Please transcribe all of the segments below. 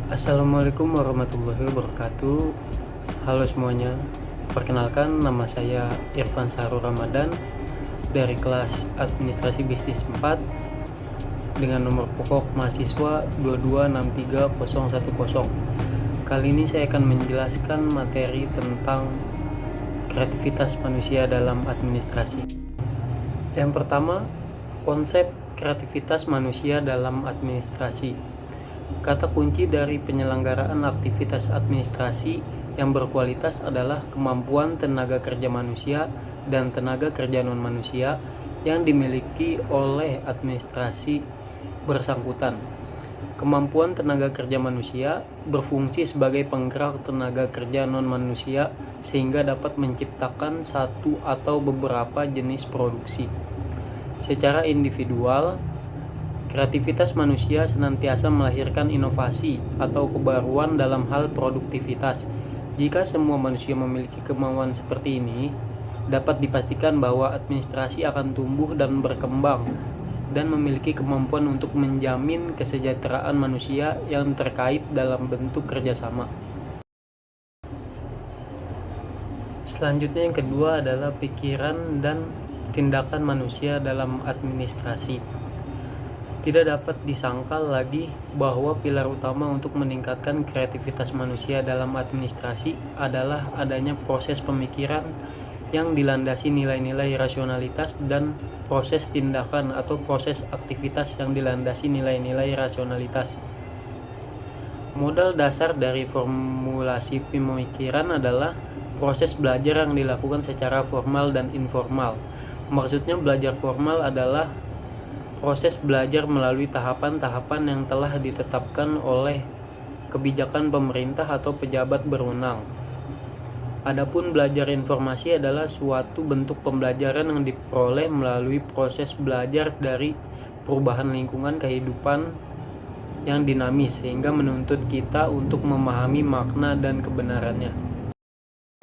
Assalamualaikum warahmatullahi wabarakatuh. Halo semuanya. Perkenalkan, nama saya Irfan Sahrul Ramadan dari kelas Administrasi Bisnis 4 dengan nomor pokok mahasiswa 2263010. Kali ini saya akan menjelaskan materi tentang kreativitas manusia dalam administrasi. Yang pertama, konsep kreativitas manusia dalam administrasi. Kata kunci dari penyelenggaraan aktivitas administrasi yang berkualitas adalah kemampuan tenaga kerja manusia dan tenaga kerja non-manusia yang dimiliki oleh administrasi bersangkutan. Kemampuan tenaga kerja manusia berfungsi sebagai penggerak tenaga kerja non-manusia sehingga dapat menciptakan satu atau beberapa jenis produksi. Secara individual, kreativitas manusia senantiasa melahirkan inovasi atau kebaruan dalam hal produktivitas. Jika semua manusia memiliki kemauan seperti ini, dapat dipastikan bahwa administrasi akan tumbuh dan berkembang dan memiliki kemampuan untuk menjamin kesejahteraan manusia yang terkait dalam bentuk kerjasama. Selanjutnya yang kedua adalah pikiran dan tindakan manusia dalam administrasi. Tidak dapat disangkal lagi bahwa pilar utama untuk meningkatkan kreativitas manusia dalam administrasi adalah adanya proses pemikiran yang dilandasi nilai-nilai rasionalitas dan proses tindakan atau proses aktivitas yang dilandasi nilai-nilai rasionalitas. Modal dasar dari formulasi pemikiran adalah proses belajar yang dilakukan secara formal dan informal. Maksudnya belajar formal adalah proses belajar melalui tahapan-tahapan yang telah ditetapkan oleh kebijakan pemerintah atau pejabat berwenang. Adapun belajar informasi adalah suatu bentuk pembelajaran yang diperoleh melalui proses belajar dari perubahan lingkungan kehidupan yang dinamis sehingga menuntut kita untuk memahami makna dan kebenarannya.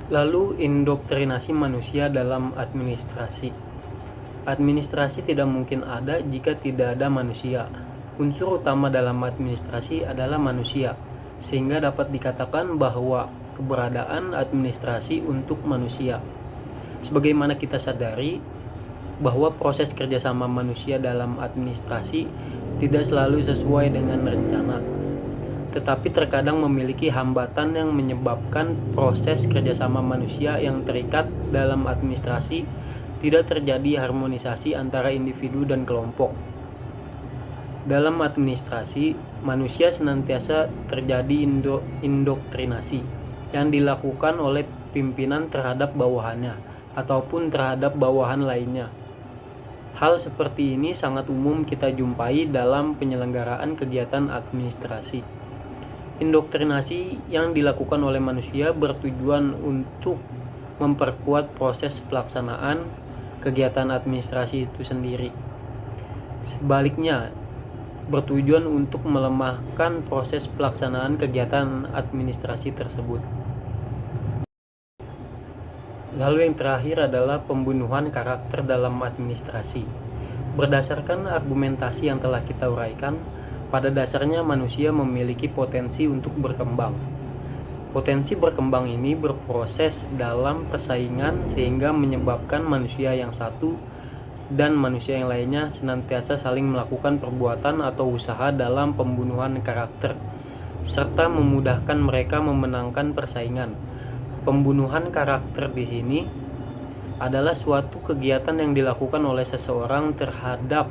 Lalu, indoktrinasi manusia dalam administrasi. Administrasi tidak mungkin ada jika tidak ada manusia. Unsur utama dalam administrasi adalah manusia, sehingga dapat dikatakan bahwa keberadaan administrasi untuk manusia. Sebagaimana kita sadari bahwa proses kerjasama manusia dalam administrasi tidak selalu sesuai dengan rencana, tetapi terkadang memiliki hambatan yang menyebabkan proses kerjasama manusia yang terikat dalam administrasi tidak terjadi harmonisasi antara individu dan kelompok. Dalam administrasi, manusia senantiasa terjadi indoktrinasi yang dilakukan oleh pimpinan terhadap bawahannya ataupun terhadap bawahan lainnya. Hal seperti ini sangat umum kita jumpai dalam penyelenggaraan kegiatan administrasi. Indoktrinasi yang dilakukan oleh manusia bertujuan untuk memperkuat proses pelaksanaan kegiatan administrasi itu sendiri. Sebaliknya, bertujuan untuk melemahkan proses pelaksanaan kegiatan administrasi tersebut. Lalu yang terakhir adalah pembunuhan karakter dalam administrasi. Berdasarkan argumentasi yang telah kita uraikan, pada dasarnya manusia memiliki potensi untuk berkembang. Potensi berkembang ini berproses dalam persaingan sehingga menyebabkan manusia yang satu dan manusia yang lainnya senantiasa saling melakukan perbuatan atau usaha dalam pembunuhan karakter, serta memudahkan mereka memenangkan persaingan. Pembunuhan karakter di sini adalah suatu kegiatan yang dilakukan oleh seseorang terhadap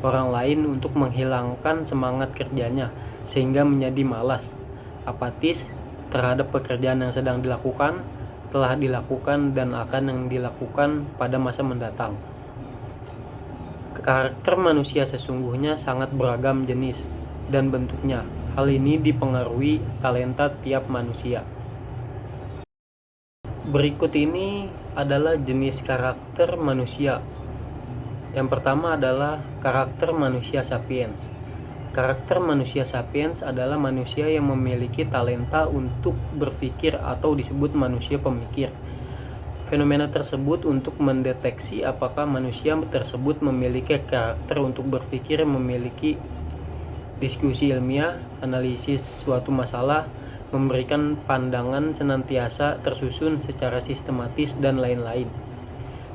orang lain untuk menghilangkan semangat kerjanya sehingga menjadi malas, apatis terhadap pekerjaan yang sedang dilakukan, telah dilakukan, dan akan yang dilakukan pada masa mendatang. Karakter manusia sesungguhnya sangat beragam jenis dan bentuknya. Hal ini dipengaruhi talenta tiap manusia. Berikut ini adalah jenis karakter manusia. Yang pertama adalah karakter manusia sapiens. Karakter manusia sapiens adalah manusia yang memiliki talenta untuk berpikir atau disebut manusia pemikir. Fenomena tersebut untuk mendeteksi apakah manusia tersebut memiliki karakter untuk berpikir memiliki diskusi ilmiah, analisis suatu masalah, memberikan pandangan senantiasa tersusun secara sistematis, dan lain-lain.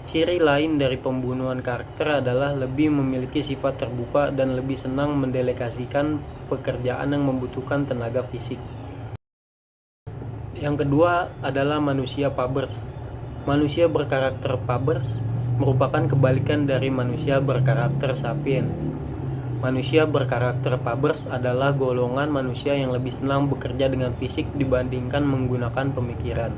Ciri lain dari pembunuhan karakter adalah lebih memiliki sifat terbuka dan lebih senang mendelegasikan pekerjaan yang membutuhkan tenaga fisik. Yang kedua adalah manusia Pabers. Manusia berkarakter Pabers merupakan kebalikan dari manusia berkarakter Sapiens. Manusia berkarakter Pabers adalah golongan manusia yang lebih senang bekerja dengan fisik dibandingkan menggunakan pemikiran.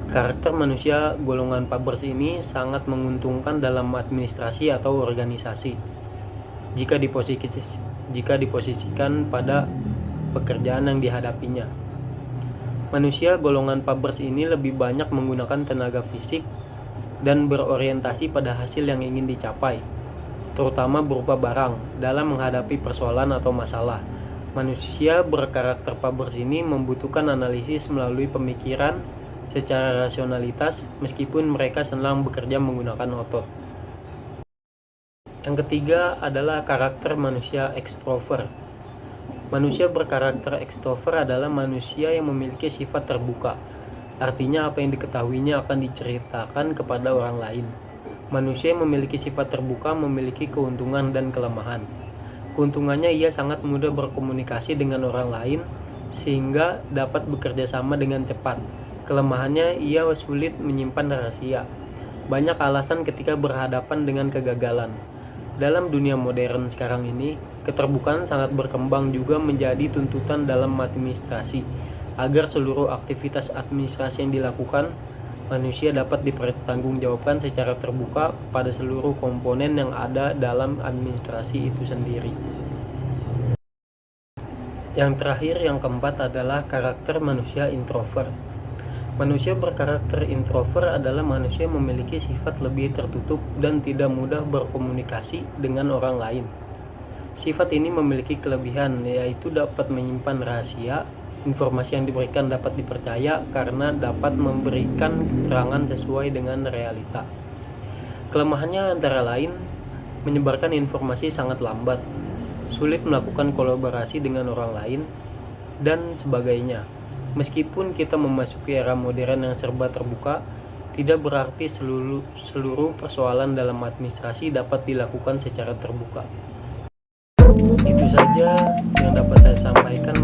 Karakter manusia golongan Pabers ini sangat menguntungkan dalam administrasi atau organisasi jika diposisikan pada pekerjaan yang dihadapinya. Manusia golongan Pabers ini lebih banyak menggunakan tenaga fisik dan berorientasi pada hasil yang ingin dicapai, terutama berupa barang, dalam menghadapi persoalan atau masalah. Manusia berkarakter Pabers ini membutuhkan analisis melalui pemikiran secara rasionalitas, meskipun mereka senang bekerja menggunakan otot. Yang ketiga adalah karakter manusia ekstrovert. Manusia berkarakter ekstrovert adalah manusia yang memiliki sifat terbuka. Artinya apa yang diketahuinya akan diceritakan kepada orang lain. Manusia yang memiliki sifat terbuka memiliki keuntungan dan kelemahan. Keuntungannya, ia sangat mudah berkomunikasi dengan orang lain sehingga dapat bekerja sama dengan cepat. Kelemahannya, ia sulit menyimpan rahasia. Banyak alasan ketika berhadapan dengan kegagalan. Dalam dunia modern sekarang ini, keterbukaan sangat berkembang juga menjadi tuntutan dalam administrasi. Agar seluruh aktivitas administrasi yang dilakukan manusia dapat dipertanggungjawabkan secara terbuka kepada seluruh komponen yang ada dalam administrasi itu sendiri. Yang terakhir, yang keempat adalah karakter manusia introvert. Manusia berkarakter introvert adalah manusia yang memiliki sifat lebih tertutup dan tidak mudah berkomunikasi dengan orang lain. Sifat ini memiliki kelebihan, yaitu dapat menyimpan rahasia. Informasi yang diberikan dapat dipercaya karena dapat memberikan keterangan sesuai dengan realita. Kelemahannya antara lain menyebarkan informasi sangat lambat, sulit melakukan kolaborasi dengan orang lain, dan sebagainya. Meskipun kita memasuki era modern yang serba terbuka, tidak berarti seluruh persoalan dalam administrasi dapat dilakukan secara terbuka. Itu saja yang dapat saya sampaikan